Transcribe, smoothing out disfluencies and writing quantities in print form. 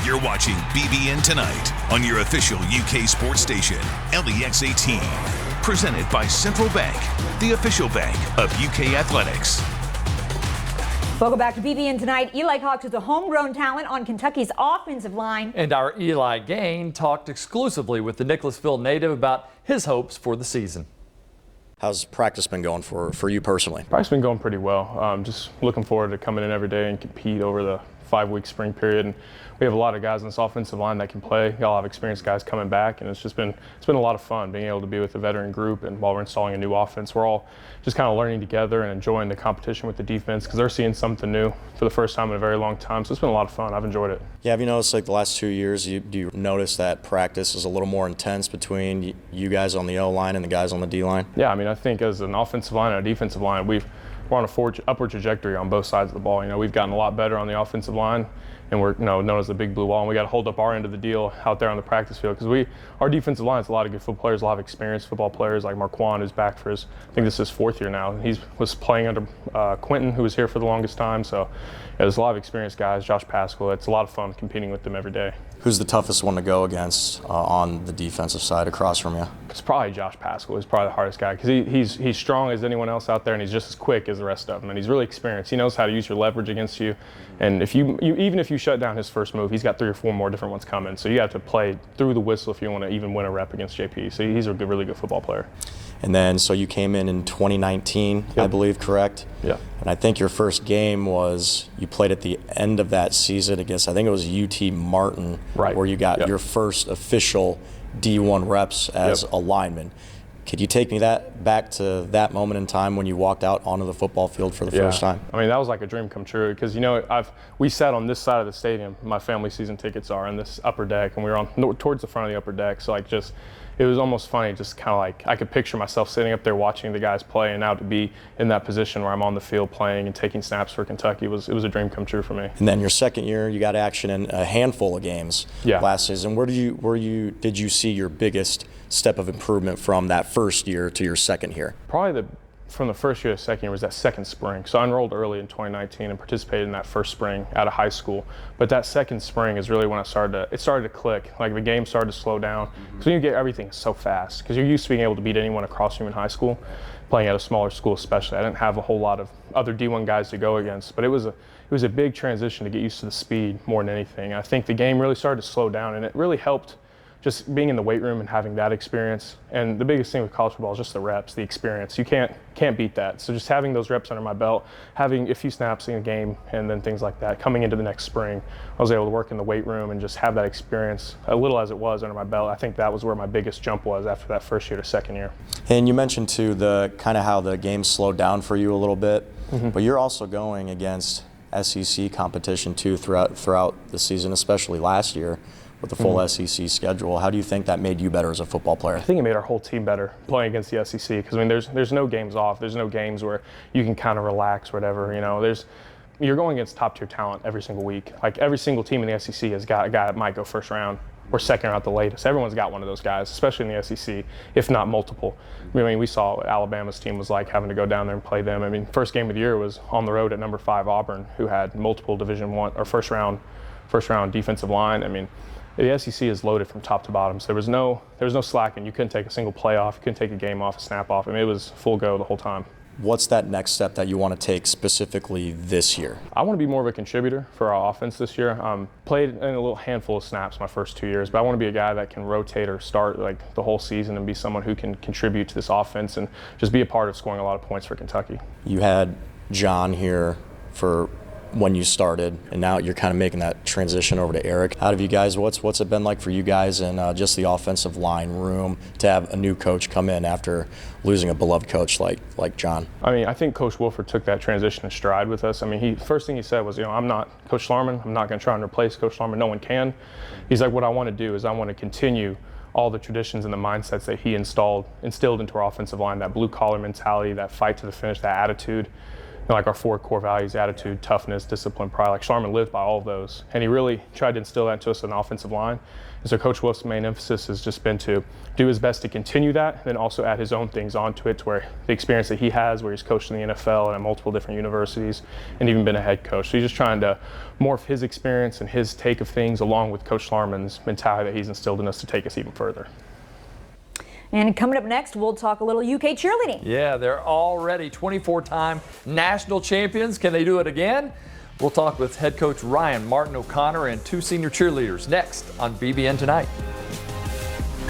You're watching BBN Tonight on your official UK sports station, LEX 18. Presented by Central Bank, the official bank of UK athletics. Welcome back to BBN Tonight. Eli Cox is a homegrown talent on Kentucky's offensive line. And our Eli Gain talked exclusively with the Nicholasville native about his hopes for the season. How's practice been going for you personally? Practice been going pretty well. Just looking forward to coming in every day and compete over the 5-week spring period. And we have a lot of guys on this offensive line that can play. Got a lot of experienced guys coming back, and it's been a lot of fun being able to be with the veteran group. And while we're installing a new offense, we're all just kind of learning together and enjoying the competition with the defense because they're seeing something new for the first time in a very long time. So it's been a lot of fun. I've enjoyed it. Yeah, have you noticed like the last 2 years, do you notice that practice is a little more intense between you guys on the O-line and the guys on the D-line? Yeah, I mean, I think as an offensive line and a defensive line, we're on a upward trajectory on both sides of the ball. We've gotten a lot better on the offensive line, and we're known as the big blue wall, and we got to hold up our end of the deal out there on the practice field because our defensive line is a lot of good football players, a lot of experienced football players like Marquand, who's back for his, I think this is his 4th year now. He was playing under Quentin, who was here for the longest time. So there's a lot of experienced guys, Josh Pascal. It's a lot of fun competing with them every day. Who's the toughest one to go against on the defensive side across from you? It's probably Josh Pascal. He's probably the hardest guy because he's strong as anyone else out there, and he's just as quick as the rest of them. And he's really experienced. He knows how to use your leverage against you. And if even if you shut down his first move, he's got 3 or 4 more different ones coming. So you have to play through the whistle if you want to even win a rep against JP. So he's a really good football player. And then, so you came in 2019, Yep. I believe, correct? Yeah. And I think your first game was you played at the end of that season against, I think it was UT Martin, Right. where you got Yep. your first official D1 reps as Yep. a lineman. Could you take me back to that moment in time when you walked out onto the football field for the first time? I mean, that was like a dream come true because we sat on this side of the stadium. My family season tickets are in this upper deck, and we were on towards the front of the upper deck. So it was almost funny, just kind of like I could picture myself sitting up there watching the guys play, and now to be in that position where I'm on the field playing and taking snaps for Kentucky it was a dream come true for me. And then your second year, you got action in a handful of games last season. Where did you see your biggest step of improvement from that first year to your second year? Probably from the first year to second year was that second spring. So I enrolled early in 2019 and participated in that first spring out of high school. But that second spring is really when it started to click. Like the game started to slow down. Because when you get everything so fast, because you're used to being able to beat anyone across from you in high school, playing at a smaller school especially. I didn't have a whole lot of other D1 guys to go against, but it was a big transition to get used to the speed more than anything. I think the game really started to slow down, and it really helped just being in the weight room and having that experience. And the biggest thing with college football is just the reps, the experience. You can't beat that. So just having those reps under my belt, having a few snaps in a game, and then things like that. Coming into the next spring, I was able to work in the weight room and just have that experience, a little as it was, under my belt. I think that was where my biggest jump was after that first year to second year. And you mentioned too the kind of how the game slowed down for you a little bit, but you're also going against SEC competition too throughout the season, especially last year with the full SEC schedule. How do you think that made you better as a football player? I think it made our whole team better playing against the SEC because, I mean, there's no games off. There's no games where you can kind of relax or whatever. You're going against top-tier talent every single week. Like, every single team in the SEC has got a guy that might go first round or second round at the latest. Everyone's got one of those guys, especially in the SEC, if not multiple. I mean, we saw what Alabama's team was like having to go down there and play them. I mean, first game of the year was on the road at number 5 Auburn, who had multiple Division I or first round defensive line. I mean, the SEC is loaded from top to bottom, so there was no slacking. You couldn't take a single play off, you couldn't take a game off, a snap off. I mean, it was full go the whole time. What's that next step that you want to take specifically this year? I want to be more of a contributor for our offense this year. Played in a little handful of snaps my first 2 years, but I want to be a guy that can rotate or start like the whole season and be someone who can contribute to this offense and just be a part of scoring a lot of points for Kentucky. You had John here for when you started, and now you're kind of making that transition over to Eric. How have you guys, what's it been like for you guys in just the offensive line room to have a new coach come in after losing a beloved coach like John? I mean, I think Coach Wolford took that transition in stride with us. I mean, first thing he said was, I'm not Coach Schlarman. I'm not going to try and replace Coach Schlarman. No one can. He's like, what I want to do is I want to continue all the traditions and the mindsets that he instilled into our offensive line, that blue-collar mentality, that fight to the finish, that attitude. like our 4 core values: attitude, toughness, discipline, pride. Like Sharman lived by all of those, and he really tried to instill that into us on the offensive line. And so Coach Wilson' main emphasis has just been to do his best to continue that, and then also add his own things onto it, to where the experience that he has, where he's coached in the NFL and at multiple different universities, and even been a head coach. So he's just trying to morph his experience and his take of things along with Coach Sharman's mentality that he's instilled in us to take us even further. And coming up next, we'll talk a little UK cheerleading. Yeah, they're already 24-time national champions. Can they do it again? We'll talk with head coach Ryan Martin O'Connor and 2 senior cheerleaders next on BBN Tonight.